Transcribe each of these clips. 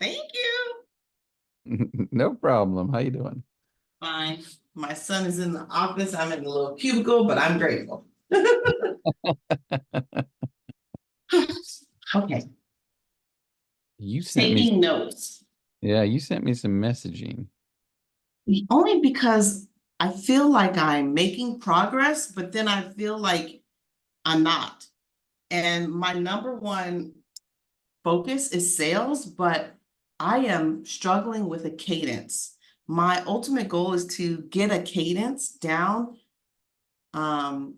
Thank you. No problem. How you doing? Fine. My son is in the office. I'm in a little cubicle, but I'm grateful. Okay. You sent me, Taking notes. yeah, you sent me some messaging. Only because I feel like I'm making progress, but then I feel like I'm not. And my number one focus is sales, but I am struggling with a cadence. My ultimate goal is to get a cadence down um,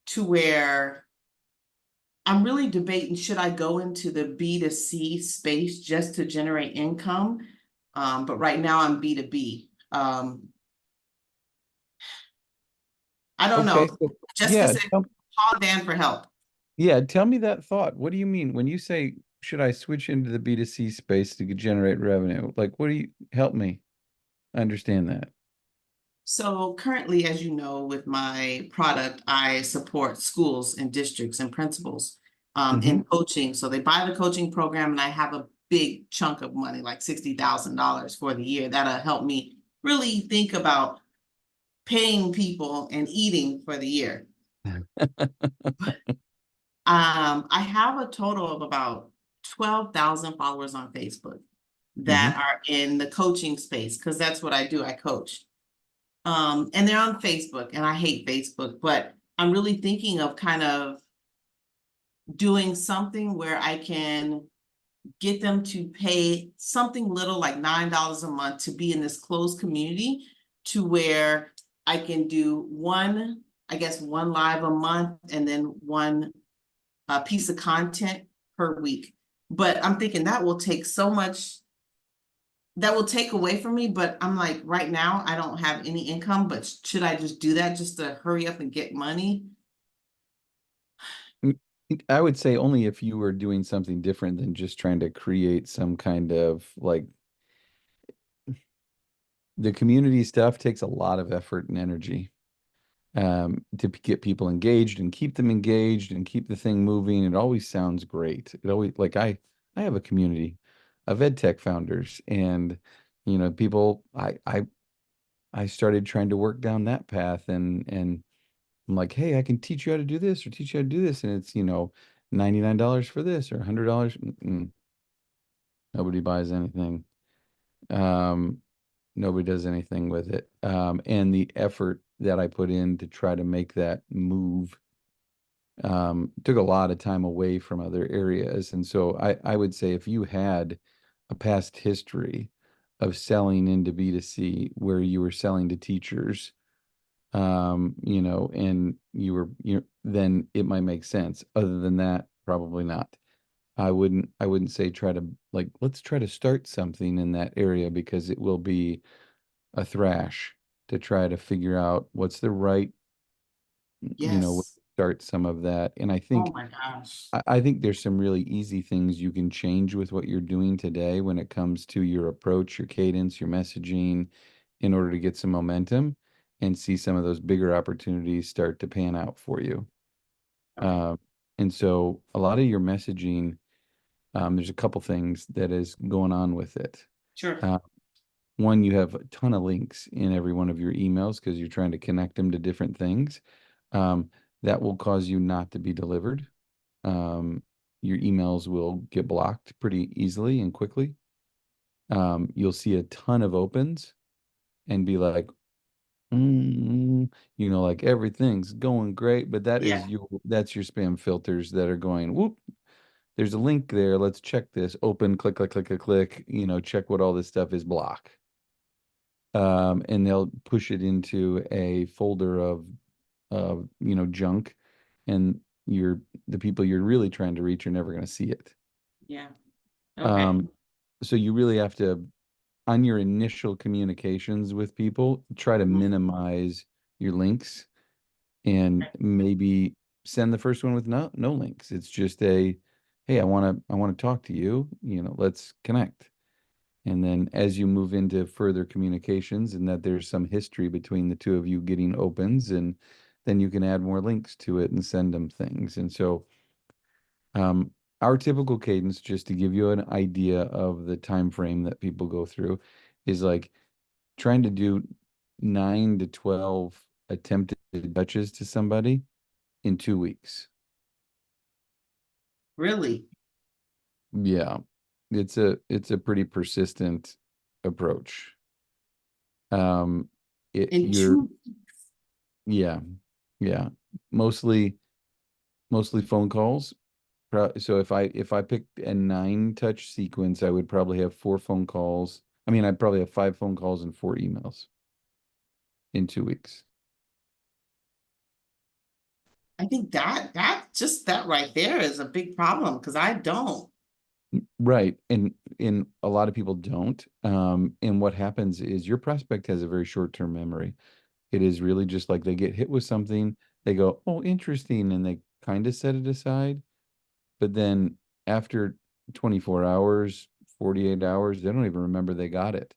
to where I'm really debating, should I go into the B2C space just to generate income? But right now I'm B2B. I don't Okay, know. so Jessica yeah, said, call Dan for help. yeah, tell me that thought. What do you mean when you say should I switch into the B2C space to generate revenue? Like, what do you help me understand that? So currently, as you know, with my product, I support schools and districts and principals Hmm. in coaching. So they buy the coaching program, and I have a big chunk of money, like $60,000 for the year. That'll help me really think about paying people and eating for the year. I have a total of about 12,000 followers on Facebook that Hmm. are in the coaching space because that's what I do. I coach. And they're on Facebook, and I hate Facebook, but I'm really thinking of kind of doing something where I can get them to pay something little like $9 a month to be in this closed community to where I can do one, I guess, one live a month and then one piece of content per week. But I'm thinking that will take so much, that will take away from me. But I'm like, right now, I don't have any income, but should I just do that just to hurry up and get money? I would say only if you were doing something different than just trying to create some kind of like the community stuff takes a lot of effort and energy. To get people engaged and keep them engaged and keep the thing moving. It always sounds great. It always like I have a community of ed tech founders, and people I started trying to work down that path, and I'm like, hey, I can teach you how to do this or teach you how to do this, and it's $99 for this or $100. Nobody buys anything. Um, Nobody does anything with it. And the effort that I put in to try to make that move took a lot of time away from other areas. And so I would say if you had a past history of selling into B2C where you were selling to teachers, and then it might make sense. Other than that, probably not. I wouldn't say try to like let's try to start something in that area because it will be a thrash to try to figure out what's the right, Yes. start some of that. And I Oh think my gosh. I think there's some really easy things you can change with what you're doing today when it comes to your approach, your cadence, your messaging, in order to get some momentum and see some of those bigger opportunities start to pan out for you. Okay. Uh, and so a lot of your messaging, there's a couple things that is going on with it. Sure. Uh, One, you have a ton of links in every one of your emails because you're trying to connect them to different things. Um, that will cause you not to be delivered. Your emails will get blocked pretty easily and quickly. You'll see a ton of opens and be like, like everything's going great, but Yeah. that's your spam filters that are going, whoop, there's a link there. Let's check this. Open, click, click, click, click, click, check what all this stuff is, block. And they'll push it into a folder of junk, and the people you're really trying to reach are never going to see it. Yeah. Okay. Um, so you really have to, on your initial communications with people, try to Mhm. minimize your links and maybe send the first one with no links. It's just hey, I want to talk to you, let's connect. And then as you move into further communications and that there's some history between the two of you getting opens, and then you can add more links to it and send them things. And so our typical cadence, just to give you an idea of the time frame that people go through, is like trying to do 9 to 12 attempted touches to somebody in 2 weeks. Really? Yeah, it's a pretty persistent approach. Um, In you're, two, yeah, yeah, mostly phone calls. So if I picked a 9 touch sequence, I would probably have 4 phone calls. I mean, I'd probably have 5 phone calls and 4 emails in 2 weeks. I think just that right there is a big problem because I don't. Right. And a lot of people don't. And what happens is your prospect has a very short-term memory. It is really just like they get hit with something, they go, "Oh, interesting," and they kind of set it aside. But then after 24 hours, 48 hours, they don't even remember they got it.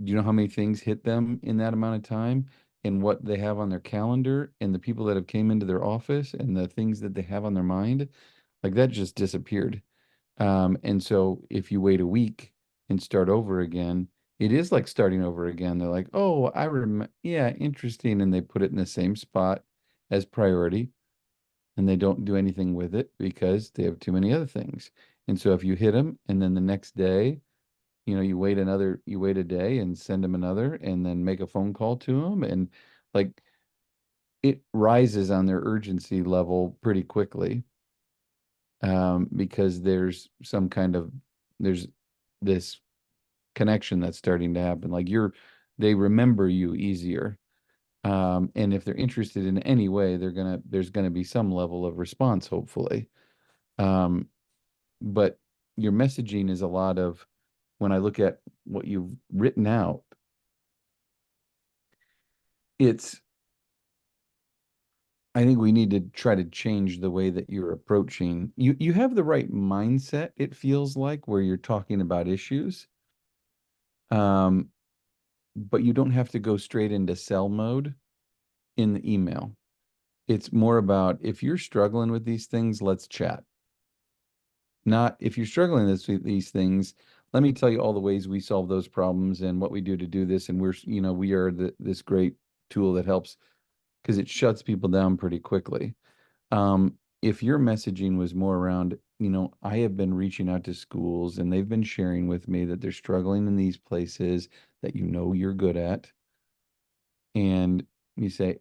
Do you know how many things hit them in that amount of time and what they have on their calendar and the people that have came into their office and the things that they have on their mind? Like that just disappeared. And so if you wait a week and start over again, it is like starting over again. They're like, "Oh, I remember, yeah, interesting." And they put it in the same spot as priority and they don't do anything with it because they have too many other things. And so if you hit them and then the next day, you wait a day and send them another and then make a phone call to them and like it rises on their urgency level pretty quickly, because there's this connection that's starting to happen. Like they remember you easier. And if they're interested in any way, there's gonna be some level of response, hopefully. Um, but your messaging is a lot of, when I look at what you've written out, it's, I think we need to try to change the way that you're approaching. You have the right mindset, it feels like, where you're talking about issues. Um, but you don't have to go straight into sell mode in the email. It's more about, if you're struggling with these things, let's chat. Not, if you're struggling with these things, let me tell you all the ways we solve those problems and what we do to do this. And we are this great tool that helps, because it shuts people down pretty quickly. If your messaging was more around, I have been reaching out to schools and they've been sharing with me that they're struggling in these places that you're good at. And you say,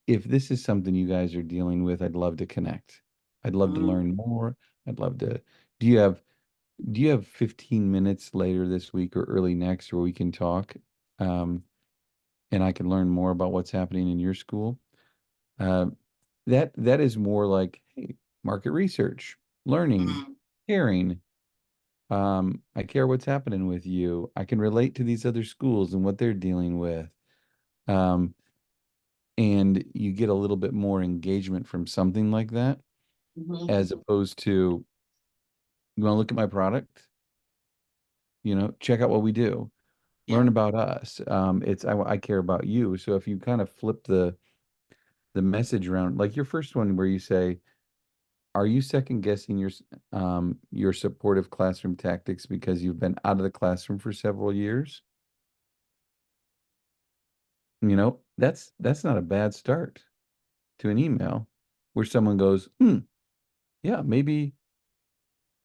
if this is something you guys are dealing with, I'd love to connect. I'd love to Mm, learn more. I'd love to. Do you have 15 minutes later this week or early next where we can talk? Um, and I can learn more about what's happening in your school. Uh, that is more like, hey, market research, learning, mm, caring. I care what's happening with you. I can relate to these other schools and what they're dealing with. Um, and you get a little bit more engagement from something like that, mhm. as opposed to, "You want to look at my product? Check out what we do. Learn Yeah. about us." I care about you. So if you kind of flip the message around, like your first one where you say, "Are you second guessing your supportive classroom tactics because you've been out of the classroom for several years?" That's not a bad start to an email where someone goes, yeah, maybe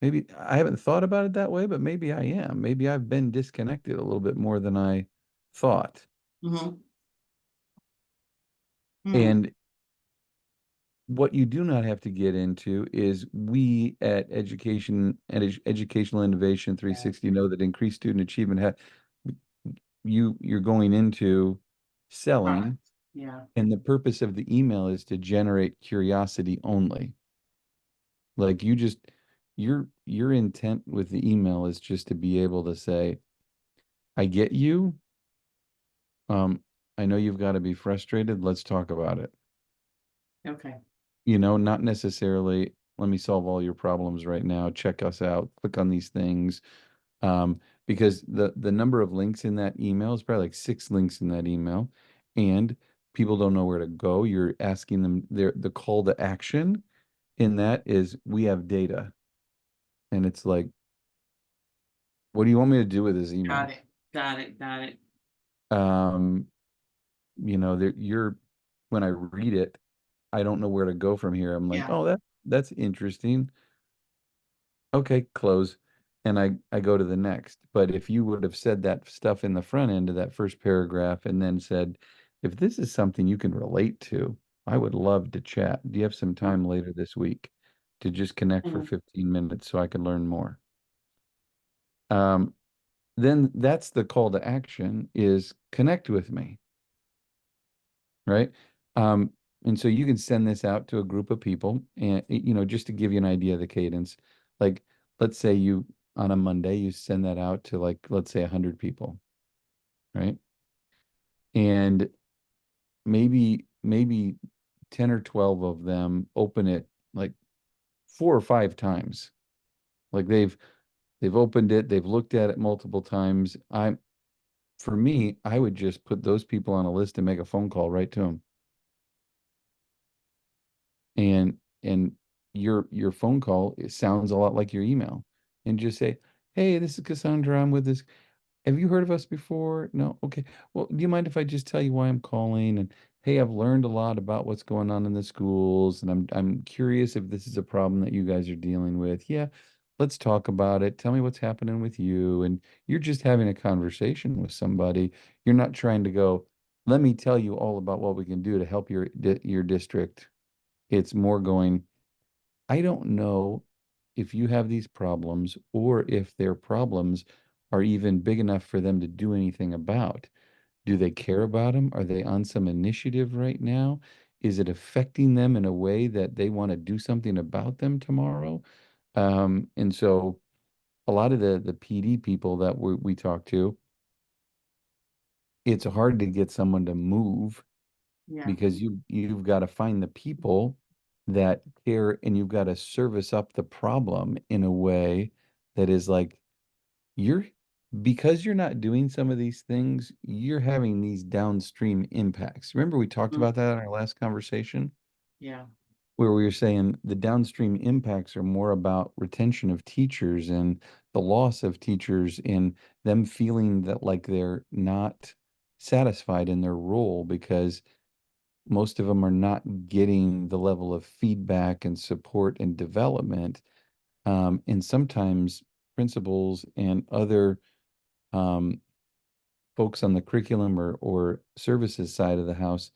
I haven't thought about it that way, but maybe I am. Maybe I've been disconnected a little bit more than I thought." Mhm. Mm. And what you do not have to get into is, we at Educational Innovation Yeah. 360 know that increased student achievement you're going into selling, Product. Yeah. and the purpose of the email is to generate curiosity only. Like your intent with the email is just to be able to say, "I get you. I know you've got to be frustrated. Let's talk about it." Okay. Not necessarily, "Let me solve all your problems right now. Check us out. Click on these things." Because the number of links in that email is probably like 6 links in that email, and people don't know where to go. You're asking them, the call to action in that is, "We have data. And it's like, what do you want me to do with this Got email? it. Got it. Got it. Um, when I read it, I don't know where to go from here. I'm like, Yeah. oh, that's interesting. Okay, close. And I go to the next. But if you would have said that stuff in the front end of that first paragraph and then said, if this is something you can relate to, I would love to chat. Do you have some time later this week to just connect for Mhm. 15 minutes so I can learn more? Um, then that's the call to action is connect with me, right? Um, and so you can send this out to a group of people and just to give you an idea of the cadence, like let's say you on a Monday you send that out to like let's say 100 people, right? And maybe 10 or 12 of them open it like 4 or 5 times. Like they've opened it, they've looked at it multiple times. For me, I would just put those people on a list and make a phone call right to them. And your phone call, it sounds a lot like your email. And just say, "Hey, this is Cassandra. I'm with this. Have you heard of us before? No? Okay. Well, do you mind if I just tell you why I'm calling? And hey, I've learned a lot about what's going on in the schools, and I'm curious if this is a problem that you guys are dealing with. Yeah, let's talk about it. Tell me what's happening with you." And you're just having a conversation with somebody. You're not trying to go, "Let me tell you all about what we can do to help your district." It's more going, I don't know if you have these problems or if their problems are even big enough for them to do anything about. Do they care about them? Are they on some initiative right now? Is it affecting them in a way that they want to do something about them tomorrow? And so a lot of the PD people that we talk to, it's hard to get someone to move Yeah. because you've got to find the people that care and you've got to service up the problem in a way that is like you're because you're not doing some of these things, you're having these downstream impacts. Remember we talked Mm. about that in our last conversation Yeah. where we were saying the downstream impacts are more about retention of teachers and the loss of teachers and them feeling that like they're not satisfied in their role because most of them are not getting the level of feedback and support and development. And sometimes principals and other um, folks on the curriculum or services side of the house,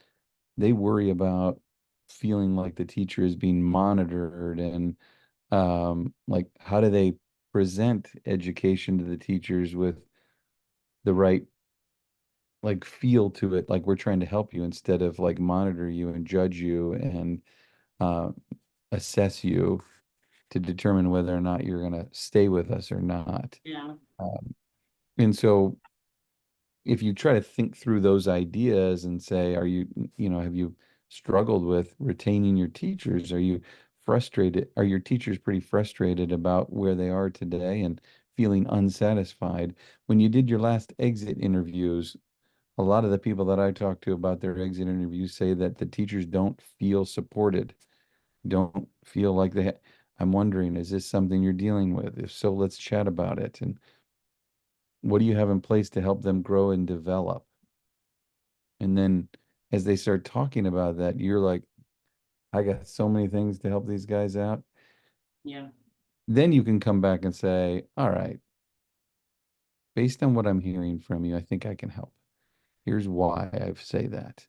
they worry about feeling like the teacher is being monitored and like how do they present education to the teachers with the right like feel to it, like we're trying to help you instead of like monitor you and judge you and uh, assess you to determine whether or not you're going to stay with us or not. Yeah. And so if you try to think through those ideas and say, have you struggled with retaining your teachers? Are you frustrated? Are your teachers pretty frustrated about where they are today and feeling unsatisfied? When you did your last exit interviews, a lot of the people that I talk to about their exit interviews say that the teachers don't feel supported, don't feel like I'm wondering, is this something you're dealing with? If so, let's chat about it. And what do you have in place to help them grow and develop? And then as they start talking about that, you're like, I got so many things to help these guys out. Yeah. Then you can come back and say, all right, based on what I'm hearing from you, I think I can help. Here's why I say that.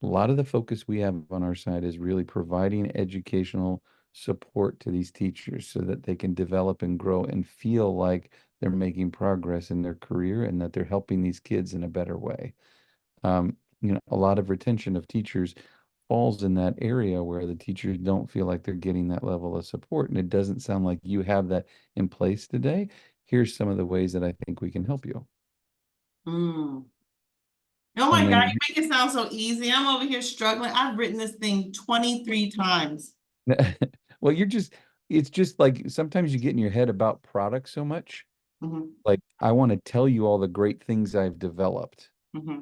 A lot of the focus we have on our side is really providing educational support to these teachers so that they can develop and grow and feel like they're making progress in their career and that they're helping these kids in a better way. A lot of retention of teachers falls in that area where the teachers don't feel like they're getting that level of support. And it doesn't sound like you have that in place today. Here's some of the ways that I think we can help you. Mm. Oh my And God, then, you make it sound so easy. I'm over here struggling. I've written this thing 23 times. well, it's just like sometimes you get in your head about products so much. Hmm. Like, I want to tell you all the great things I've developed. Hmm.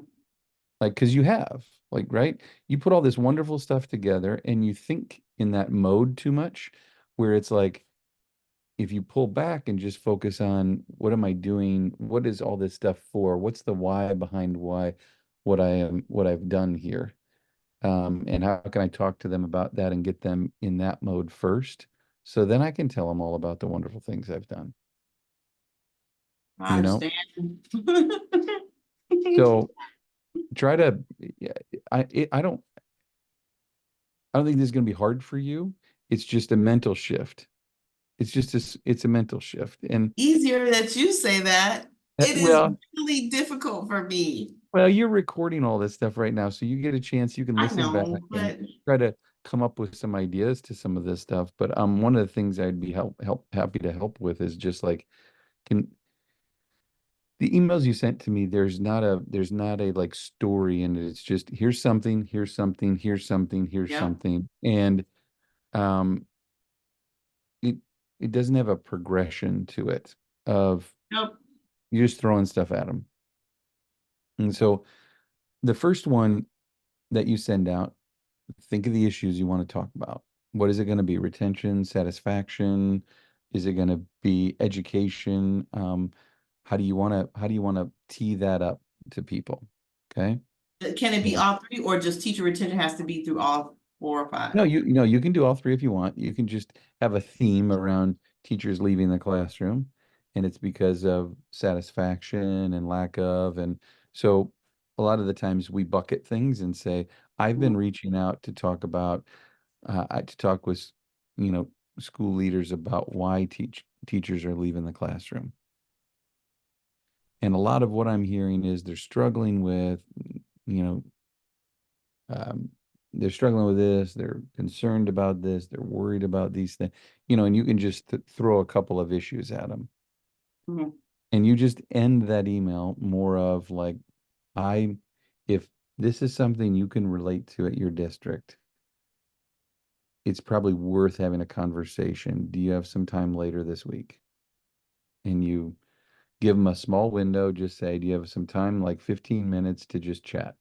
Like, because you have, like, right? You put all this wonderful stuff together and you think in that mode too much, where it's like, if you pull back and just focus on what am I doing? What is all this stuff for? What's the why behind what I've done here? And how can I talk to them about that and get them in that mode first? So then I can tell them all about the wonderful things I've done, I you know? understand. So try to, yeah, I don't think this is going to be hard for you. It's just a mental shift. It's a mental shift. And Easier that you say that. It is well, really difficult for me. you're recording all this stuff right now, so you get a chance, you can I listen back know, and but try to come up with some ideas to some of this stuff. But one of the things I'd be happy to help with is just like can the emails you sent to me, there's not a like story in it. It's just here's something, here's something, here's something, here's yeah. something. And um it it doesn't have a progression to it of Nope. you're just throwing stuff at them. And so the first one that you send out, think of the issues you want to talk about. What is it going to be? Retention, satisfaction? Is it going to be education? How do you want to tee that up to people? Okay. Can it be And all three or just teacher retention has to be through all 4 or 5? no, you can do all three if you want. You can just have a theme around teachers leaving the classroom, and it's because of satisfaction and lack of, and so a lot of the times we bucket things and say, I've been Mhm. reaching out to talk about to talk with, you know, school leaders about why teachers are leaving the classroom. And a lot of what I'm hearing is they're struggling with, you know, um, they're struggling with this, they're concerned about this, they're worried about these things, you know, and you can just throw a couple of issues at them. Mhm. And you just end that email more of like, I, if this is something you can relate to at your district, it's probably worth having a conversation. Do you have some time later this week? And you give them a small window, just say, do you have some time, like 15 minutes to just chat?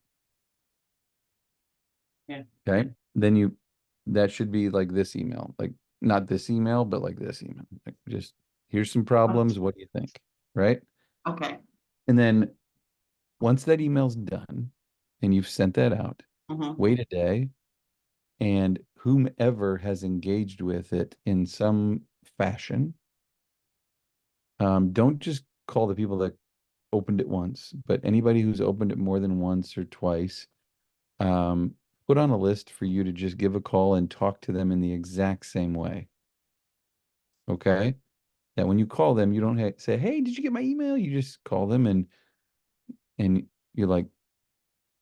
Yeah. Okay. Then that should be like this email, like not this email, but like this email. Like just here's some problems. What do you think? Right. Okay. And then once that email's done and you've sent that out, Mhm. wait a day and whomever has engaged with it in some fashion, don't just call the people that opened it once, but anybody who's opened it more than once or twice, um, put on a list for you to just give a call and talk to them in the exact same way. Okay. That when you call them, you don't say, "Hey, did you get my email?" You just call them and you're like,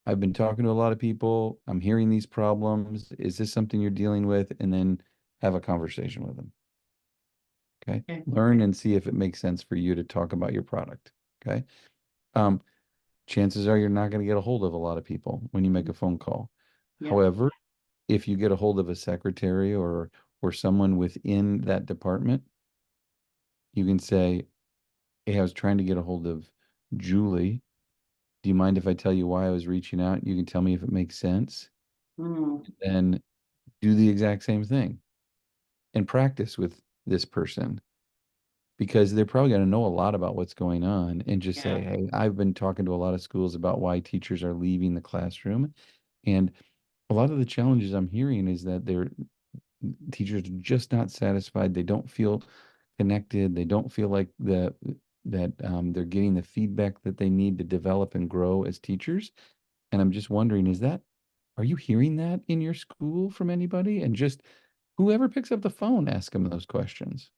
"I've been talking to a lot of people. I'm hearing these problems. Is this something you're dealing with?" And then have a conversation with them. Okay. Okay. Learn and see if it makes sense for you to talk about your product. Okay. Um, Chances are you're not going to get a hold of a lot of people when you make a phone call. Yeah. However, if you get a hold of a secretary or someone within that department, you can say, "Hey, I was trying to get a hold of Julie. Do you mind if I tell you why I was reaching out? You can tell me if it makes sense." Mm. And do the exact same thing and practice with this person because they're probably going to know a lot about what's going on and just say, Yeah. "Hey, I've been talking to a lot of schools about why teachers are leaving the classroom." And a lot of the challenges I'm hearing is that teachers are just not satisfied. They don't feel connected. They don't feel like they're getting the feedback that they need to develop and grow as teachers. And I'm just wondering, are you hearing that in your school from anybody? And just whoever picks up the phone, ask them those questions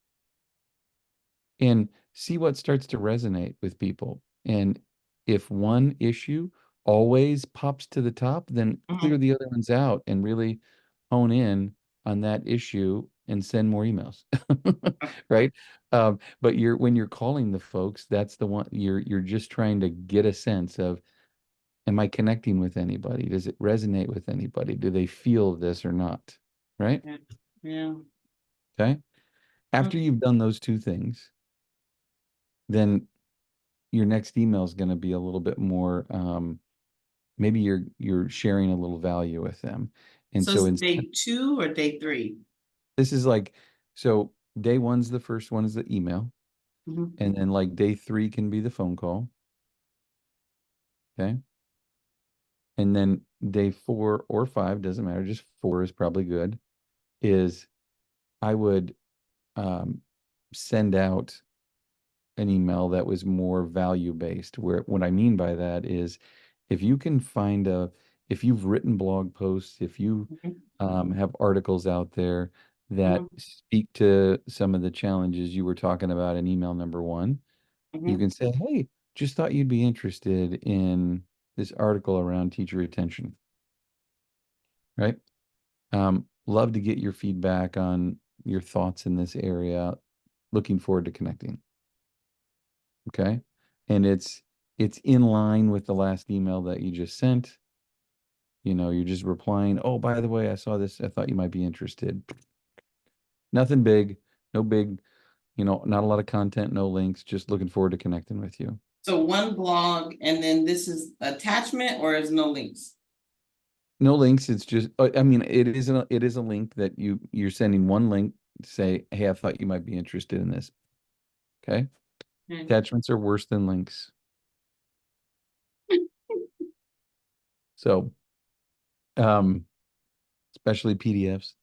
and see what starts to resonate with people. And if one issue always pops to the top, then clear Mhm. the other ones out and really hone in on that issue and send more emails. Right. But when you're calling the folks, that's the one you're just trying to get a sense of, am I connecting with anybody? Does it resonate with anybody? Do they feel this or not? Right. Yeah. Yeah. Okay. After Okay. you've done those two things, then your next email is going to be a little bit more, maybe you're sharing a little value with them. And So so it's instead, day 2 or day 3? this is like, so day one's the first one is the email. Mhm. And then like day three can be the phone call. Okay. And then day 4 or 5, doesn't matter, just 4 is probably good, is I would um, send out an email that was more value based. Where what I mean by that is if you can find if you've written blog posts, if you Mhm. have articles out there that Mhm. speak to some of the challenges you were talking about in email number one, you Mhm. can say, hey, just thought you'd be interested in this article around teacher retention, right? Love to get your feedback on your thoughts in this area. Looking forward to connecting. Okay. And it's in line with the last email that you just sent. You know, you're just replying, oh, by the way, I saw this. I thought you might be interested. Nothing big, no big, not a lot of content, no links, just looking forward to connecting with you. So one blog, and then this is attachment, or is no links? No links. It's just, I mean, it is a link that you're sending one link to say, hey, I thought you might be interested in this. Okay. Hmm. Attachments are worse than links. So, um, especially PDFs.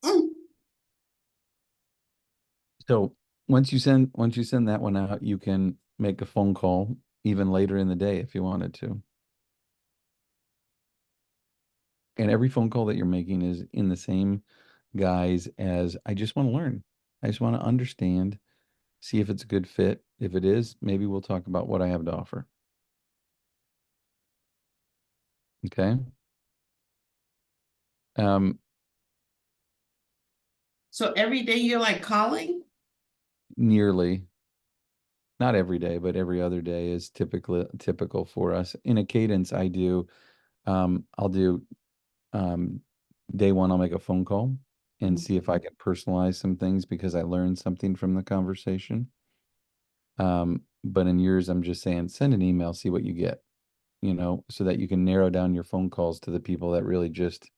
Mm. So once you send that one out, you can make a phone call even later in the day if you wanted to. And every phone call that you're making is in the same guise as I just want to learn. I just want to understand, see if it's a good fit. If it is, maybe we'll talk about what I have to offer. Okay. Um, So every day you're like calling? nearly, not every day, but every other day is typical for us. In a cadence, I'll do um, day one, I'll make a phone call and Mhm. see if I can personalize some things because I learned something from the conversation. But in yours, I'm just saying, send an email, see what you get, so that you can narrow down your phone calls to the people that really just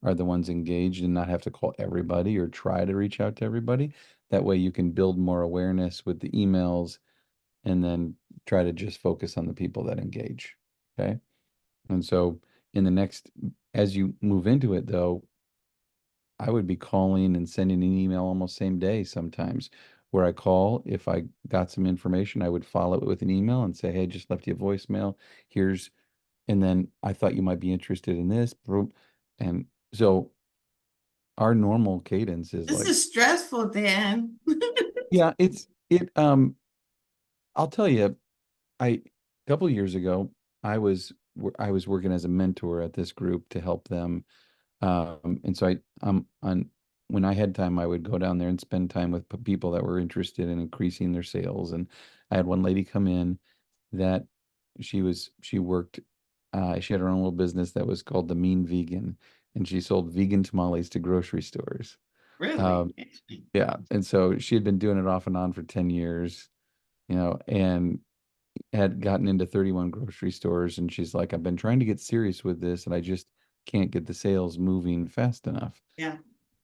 are the ones engaged and not have to call everybody or try to reach out to everybody. That way you can build more awareness with the emails and then try to just focus on the people that engage. Okay. And so as you move into it though, I would be calling and sending an email almost same day sometimes, where I call. If I got some information, I would follow it with an email and say, hey, just left you a voicemail. Here's, and then I thought you might be interested in this. Boom. And so our normal cadence is This like, is stressful, Dan. yeah, I'll tell you, a couple of years ago, I was working as a mentor at this group to help them. And so when I had time, I would go down there and spend time with people that were interested in increasing their sales. And I had one lady come in that she worked, she had her own little business that was called the Mean Vegan, and she sold vegan tamales to grocery stores. Really? Um, yeah. And so she had been doing it off and on for 10 years, and had gotten into 31 grocery stores. And she's like, I've been trying to get serious with this and I just can't get the sales moving fast enough. Yeah.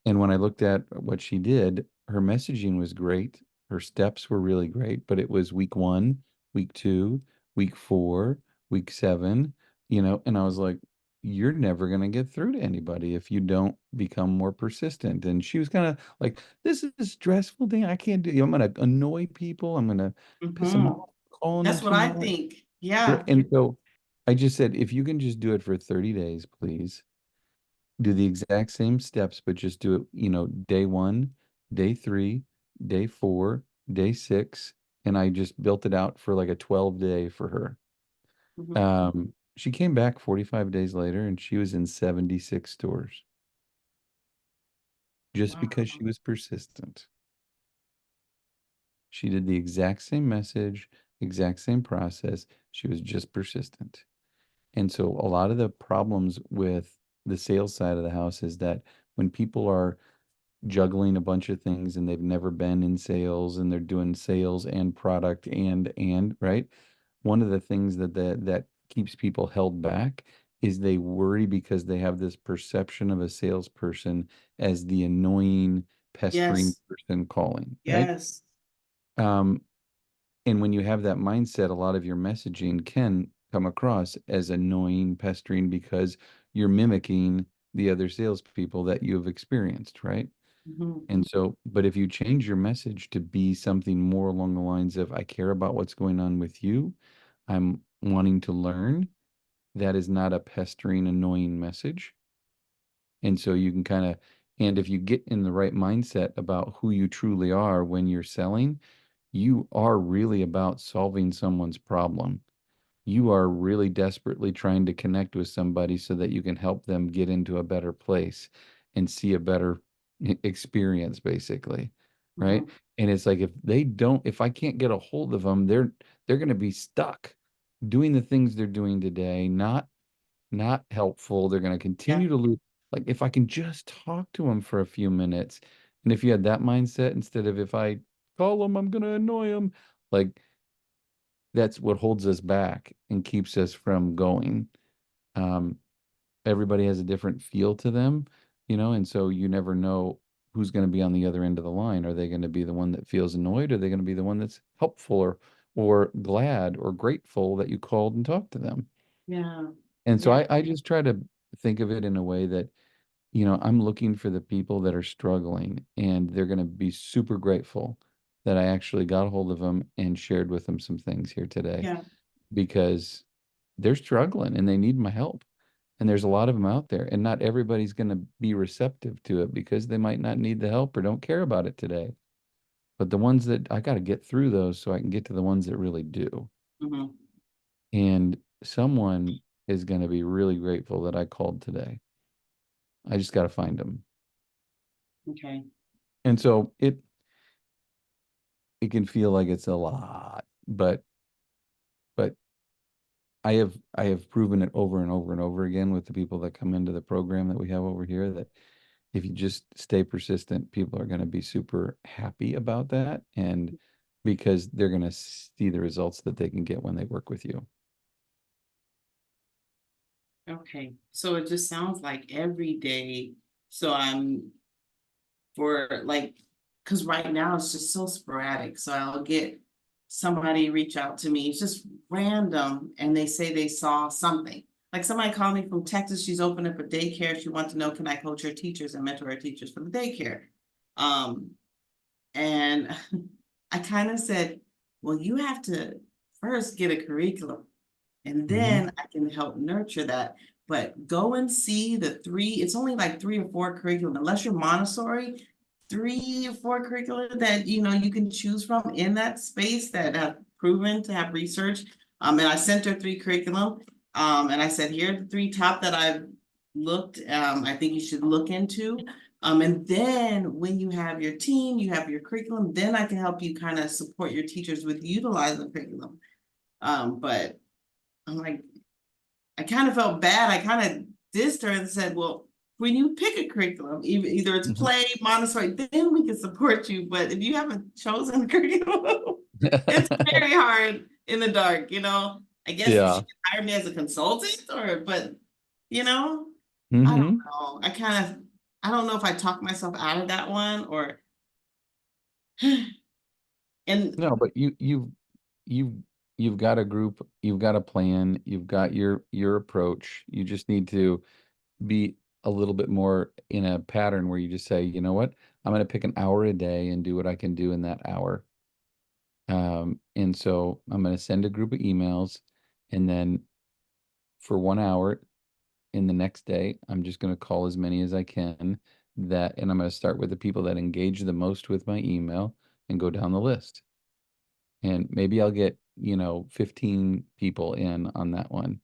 And when I looked at what she did, her messaging was great. Her steps were really great, but it was week 1, week 2, week 4, week 7, and I was like, you're never going to get through to anybody if you don't become more persistent. And she was kind of like, this is a stressful thing. I can't do, I'm going to annoy people. I'm going to piss them Hmm. off, calling them That's what too I much. think. Right. Yeah. And so I just said, if you can just do it for 30 days, please do the exact same steps, but just do it, day 1, day 3, day 4, day 6. And I just built it out for like a 12-day for her. Mhm. She came back 45 days later and she was in 76 stores just because Wow. she was persistent. She did the exact same message, exact same process. She was just persistent. And so a lot of the problems with the sales side of the house is that when people are juggling a bunch of things and they've never been in sales and they're doing sales and product and right, one of the things that keeps people held back is they worry because they have this perception of a salesperson as the annoying pestering Yes, person calling, right? yes, Um, and when you have that mindset, a lot of your messaging can come across as annoying, pestering, because you're mimicking the other salespeople that you've experienced, right? mhm, And so, but if you change your message to be something more along the lines of, I care about what's going on with you, I'm wanting to learn, that is not a pestering, annoying message. And so you can kind of, and if you get in the right mindset about who you truly are when you're selling, you are really about solving someone's problem. You are really desperately trying to connect with somebody so that you can help them get into a better place and see a better experience, basically. Right. mhm. And it's like, if I can't get a hold of them, they're going to be stuck doing the things they're doing today, not helpful. They're going to Yeah, continue to lose. Like, if I can just talk to them for a few minutes, and if you had that mindset instead of, if I call them, I'm going to annoy them, like, that's what holds us back and keeps us from going. Um, Everybody has a different feel to them, and so you never know who's going to be on the other end of the line. Are they going to be the one that feels annoyed? Or are they going to be the one that's helpful, or glad or grateful that you called and talked to them? yeah, And so yeah, I just try to think of it in a way that, I'm looking for the people that are struggling, and they're going to be super grateful that I actually got a hold of them and shared with them some things here today, yeah, because they're struggling and they need my help. And there's a lot of them out there, and not everybody's going to be receptive to it because they might not need the help or don't care about it today. But the ones that I got to get through those so I can get to the ones that really do. mhm. And someone is going to be really grateful that I called today. I just got to find them. Okay, And so it can feel like it's a lot, but I have proven it over and over and over again with the people that come into the program that we have over here, that if you just stay persistent, people are going to be super happy about that, and because they're going to see the results that they can get when they work with you. okay. So it just sounds like every day. So I'm for like, because right now it's just so sporadic. So I'll get somebody reach out to me, it's just random, and they say they saw something. Like somebody called me from Texas, she's opened up a daycare. She wants to know, can I coach her teachers and mentor her teachers for the daycare? Um, and I kind of said, well, you have to first get a curriculum and Hmm. then I can help nurture that. But go and see the three, it's only like 3 or 4 curriculum, unless you're Montessori, 3 or 4 curricula that you can choose from in that space that have proven to have research. And I sent her 3 curriculum. And I said, here are the 3 top that I've looked, I think you should look into. And then when you have your team, you have your curriculum, then I can help you kind of support your teachers with utilizing the curriculum. But I'm like, I kind of felt bad. I kind of dissed her and said, well, when you pick a curriculum, either it's Hmm. play, Montessori, then we can support you. But if you haven't chosen a curriculum, it's very hard in the dark. I guess she Yeah. could hire me as a consultant, but you know, I don't Hmm. know. I don't know if I talked myself out of that one or, and No, but you've you've got a group, you've got a plan, you've got your approach. You just need to be a little bit more in a pattern where you just say, you know what, I'm going to pick an hour a day and do what I can do in that hour. And so I'm going to send a group of emails, and then for 1 hour in the next day, I'm just going to call as many as I can, and I'm going to start with the people that engage the most with my email and go down the list. And maybe I'll get, 15 people in on that one.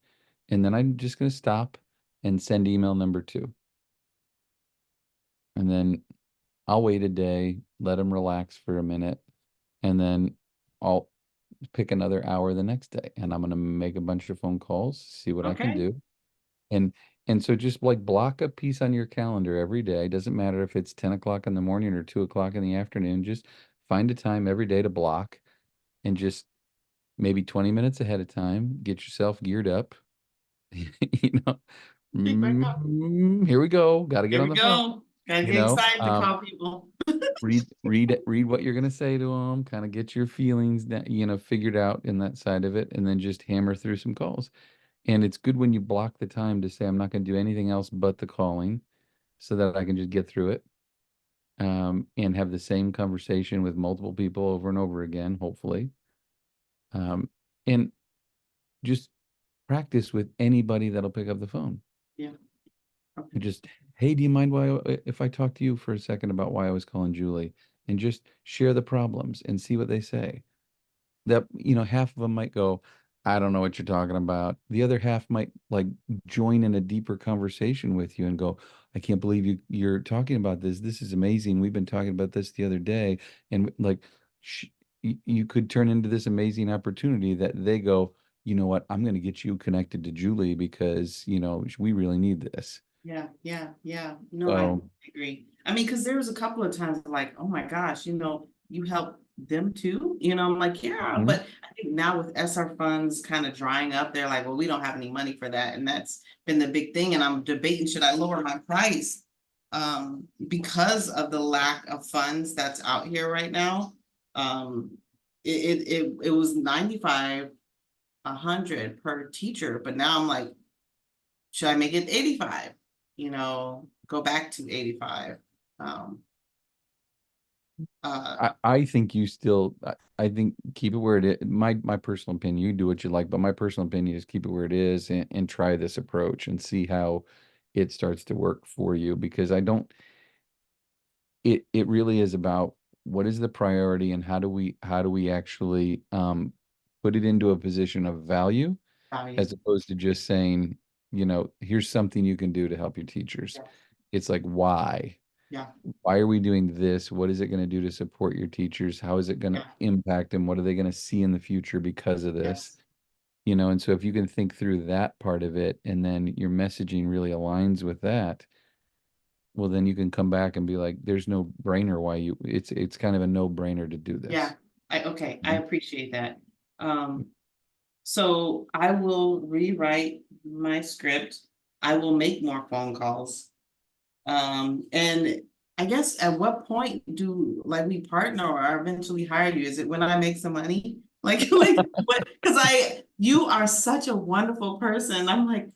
And then I'm just going to stop and send email number 2. And then I'll wait a day, let them relax for a minute, and then I'll pick another hour the next day. And I'm going to make a bunch of phone calls, see what I can okay, do. And and so just like block a piece on your calendar every day. Doesn't matter if it's 10 o'clock in the morning or 2 o'clock in the afternoon. Just find a time every day to block, and just maybe 20 minutes ahead of time, get yourself geared up. you know, pick back up. Here we go. Got to get Here on we the phone. go. Gotta you get know, excited to call people. read what you're going to say to them, kind of get your feelings that, figured out in that side of it, and then just hammer through some calls. And it's good when you block the time to say, I'm not going to do anything else but the calling so that I can just get through it, and have the same conversation with multiple people over and over again, hopefully. And just practice with anybody that'll pick up the phone. Yeah. Okay. And just, hey, do you mind if I talk to you for a second about why I was calling Julie? And just share the problems and see what they say. That, half of them might go, I don't know what you're talking about. The other half might like join in a deeper conversation with you and go, I can't believe you're talking about this. This is amazing. We've been talking about this the other day. And like, you could turn into this amazing opportunity that they go, you know what, I'm going to get you connected to Julie because, we really need this. Yeah, yeah, yeah. No, I So, agree. I mean, because there was a couple of times like, oh my gosh, you help them too. I'm like, yeah, mhm. but I think now with SR funds kind of drying up, they're like, well, we don't have any money for that. And that's been the big thing. And I'm debating, should I lower my price? Because of the lack of funds that's out here right now. It was 95, 100 per teacher, but now I'm like, should I make it 85? Go back to 85. Um, I think you still, I think keep it where it is. My personal opinion, you do what you like, but my personal opinion is keep it where it is and try this approach and see how it starts to work for you. Because it really is about what is the priority and how do we actually put it into a position of value value. as opposed to just saying, here's something you can do to help your teachers. Yeah, It's like, why? yeah, Why are we doing this? What is it going to do to support your teachers? How is it going to yeah, impact them? What are they going to see in the future because of this? yes, And so if you can think through that part of it and then your messaging really aligns with that, well, then you can come back and be like, there's no brainer why it's kind of a no brainer to do yeah. this. I Mhm. appreciate that. So I will rewrite my script. I will make more phone calls. And I guess at what point do like we partner or eventually hire you? Is it when I make some money? Like what? Because you are such a wonderful person. I'm like,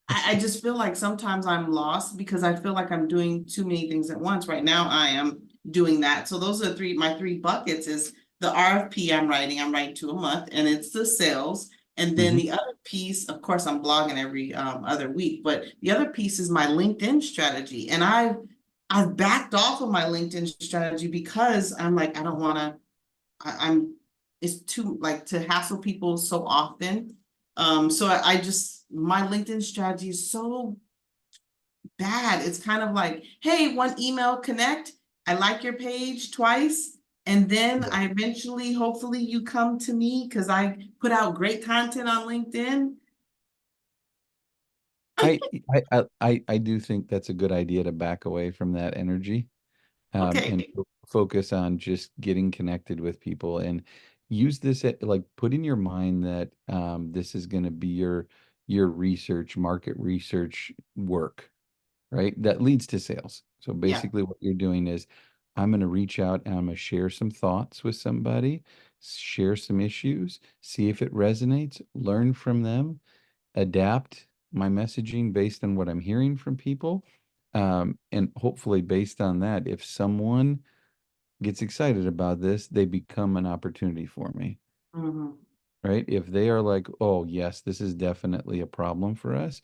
I just feel like sometimes I'm lost because I feel like I'm doing too many things at once. Right now, I am doing that. So those are my three buckets is the RFP I'm writing to a month, and it's the sales. And then Mhm. the other piece, of course, I'm blogging every other week, but the other piece is my LinkedIn strategy. And I've backed off of my LinkedIn strategy because I'm like, I don't want to, I'm it's too like to hassle people so often. So I just my LinkedIn strategy is so bad. It's kind of like, hey, one email connect. I like your page twice. And then Yeah. I eventually, hopefully, you come to me because I put out great content on LinkedIn. I, I do think that's a good idea to back away from that energy, and Okay. focus on just getting connected with people and use this like put in your mind that this is going to be your market research work, right? That leads to sales. So Yeah. basically what you're doing is I'm going to reach out and I'm going to share some thoughts with somebody, share some issues, see if it resonates, learn from them, adapt my messaging based on what I'm hearing from people. And hopefully, based on that, if someone gets excited about this, they become an opportunity for me, Mhm. right? If they are like, oh, yes, this is definitely a problem for us,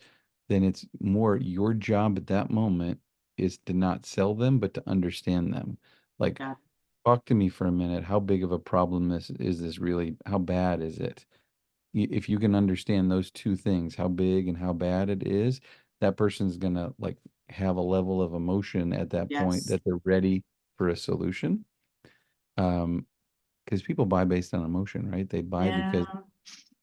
then it's more your job at that moment is to not sell them, but to understand them. Like, Yeah. talk to me for a minute. How big of a problem is this really? How bad is it? If you can understand those two things, how big and how bad it is, that person's gonna like have a level of emotion at that point Yes. that they're ready for a solution. Um, because people buy based on emotion, right? They buy because Yeah.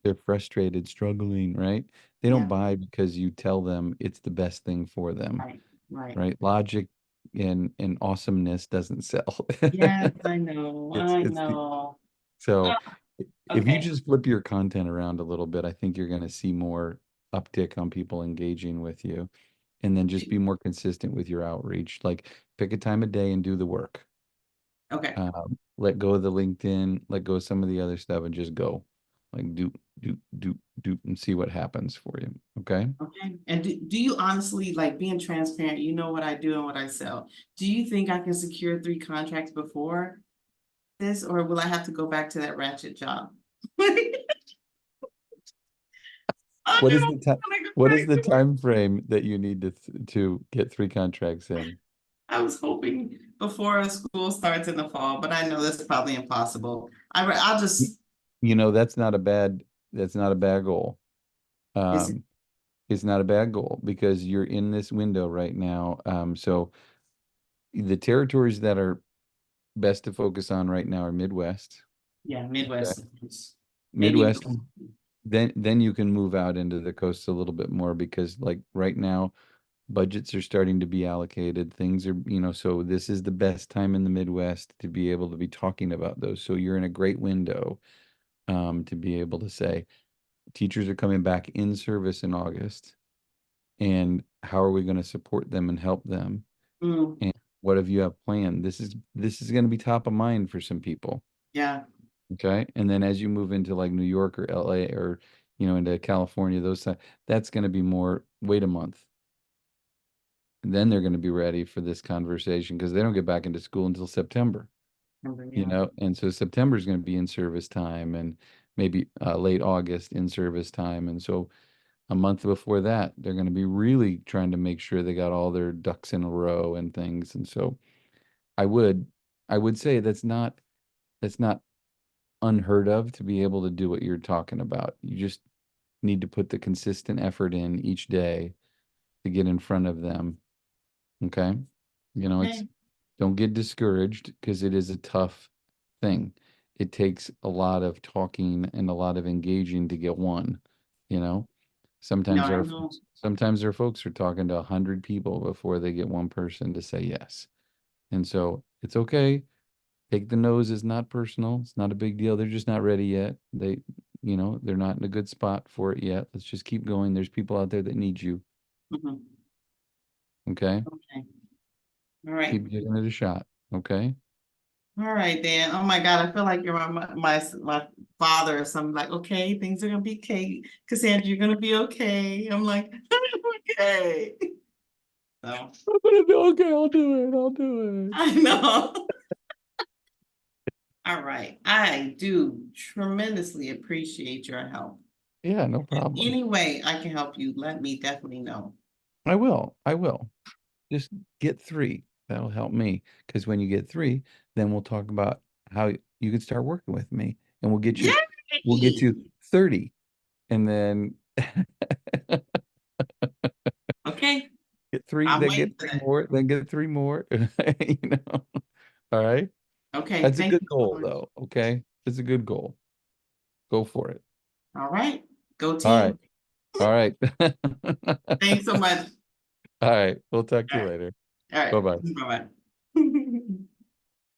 they're frustrated, struggling, right? They don't Yeah. buy because you tell them it's the best thing for them, Right. Right. right? Logic and awesomeness doesn't sell. Yes, I know. I It's the know. Oh, So if you okay. just flip your content around a little bit, I think you're going to see more uptick on people engaging with you. and then just be more consistent with your outreach. Like pick a time of day and do the work. Okay, Let go of the LinkedIn, let go of some of the other stuff and just go. Like do and see what happens for you. Okay. okay. And do you honestly, like being transparent, you know what I do and what I sell. Do you think I can secure 3 contracts before this, or will I have to go back to that ratchet job? I What knew is I the was time? gonna go What is back the to it. time frame that you need to get 3 contracts in? I was hoping before school starts in the fall, but I know that's probably impossible. I'll Y- just, You know, that's not a bad goal. is, It's not a bad goal because you're in this window right now. So the territories that are best to focus on right now are Midwest. yeah, Okay. Midwest, maybe. Midwest, then you can move out into the coast a little bit more because like right now budgets are starting to be allocated. Things are, so this is the best time in the Midwest to be able to be talking about those. So you're in a great window to be able to say teachers are coming back in service in August, and how are we going to support them and help them? Mm, And what have you have planned? This is going to be top of mind for some people. yeah, Okay. And then as you move into like New York or LA or, into California, that's going to be more, wait a month. And then they're going to be ready for this conversation because they don't get back into school until September, remember, yeah. and so September is going to be in service time and maybe late August in service time. And so a month before that, they're going to be really trying to make sure they got all their ducks in a row and things. And so I would, I would say that's not unheard of to be able to do what you're talking about. You just need to put the consistent effort in each day to get in front of them. Okay. It's Okay, don't get discouraged because it is a tough thing. It takes a lot of talking and a lot of engaging to get one, you know. no, Sometimes I our know. folks are talking to 100 people before they get one person to say yes. And so it's okay. Take the nose is not personal. It's not a big deal. They're just not ready yet. They're not in a good spot for it yet. Let's just keep going. There's people out there that need you. Mhm. Okay. Okay, all right. Keep giving it a shot. Okay. All right, Dan. Oh my God, I feel like you're my father or something. Like, okay, things are gonna be okay. Cassandra, you're gonna be okay. I'm like, okay. So I'm gonna be okay. I'll do it. I'll do it. I know. All right. I do tremendously appreciate your help. Yeah, no problem. Any way I can help you, let me definitely know. I will. I will. Just get 3. That'll help me. Because when you get 3, then we'll talk about how you can start working with me, and we'll get Yay! you 30, and then Okay, get 3, I'm then get waiting for 3 that. more, then get 3 more. You know. All right. Okay, That's a thank good you so goal, much. though. Okay. It's a good goal. Go for it. All right, go All right. team. All right. Thanks so much. All right. We'll talk to All you right, later. all right. Bye bye. Bye-bye.